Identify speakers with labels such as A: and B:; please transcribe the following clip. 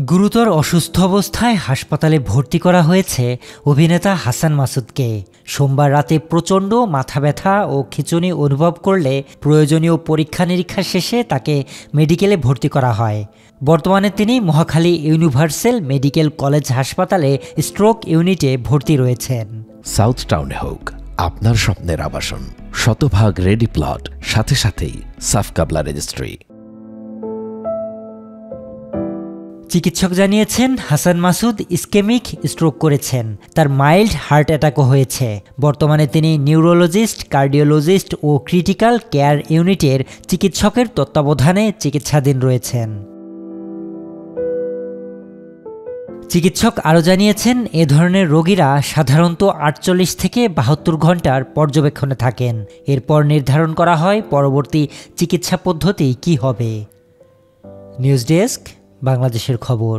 A: গুরুতর অসুস্থ অবস্থায় হাসপাতালে ভর্তি করা হয়েছে অভিনেতা হাসান মাসুদকে। সোমবার রাতে প্রচণ্ড মাথা ব্যথা ও খিঁচুনি অনুভব করলে প্রয়োজনীয় পরীক্ষা নিরীক্ষা শেষে তাকে মেডিকেলে ভর্তি করা হয়। বর্তমানে তিনি মহাখালী ইউনিভার্সাল মেডিকেল কলেজ হাসপাতালে স্ট্রোক ইউনিটে ভর্তি রয়েছেন।
B: সাউথ টাউনে হোক আপনার স্বপ্নের আবাসন, শতভাগ রেডি প্লট, সাথে সাথেই সাফ কাবলা রেজিস্ট্রি।
A: চিকিৎসক জানিয়েছেন হাসান মাসুদ ইসকেমিক স্ট্রোক করেছেন। তার মাইল্ড হার্ট অ্যাটাকও হয়েছে। বর্তমানে তিনি নিউরোলজিস্ট, কার্ডিওলজিস্ট ও ক্রিটিক্যাল কেয়ার ইউনিটের চিকিৎসকের তত্ত্বাবধানে চিকিৎসাধীন রয়েছেন। চিকিৎসক আরও জানিয়েছেন, এ ধরনের রোগীরা সাধারণত ৪৮ থেকে ৭২ ঘন্টার পর্যবেক্ষণে থাকেন। এরপর নির্ধারণ করা হয় পরবর্তী চিকিৎসা পদ্ধতি কী হবে। নিউজ ডেস্ক, বাংলাদেশের খবর।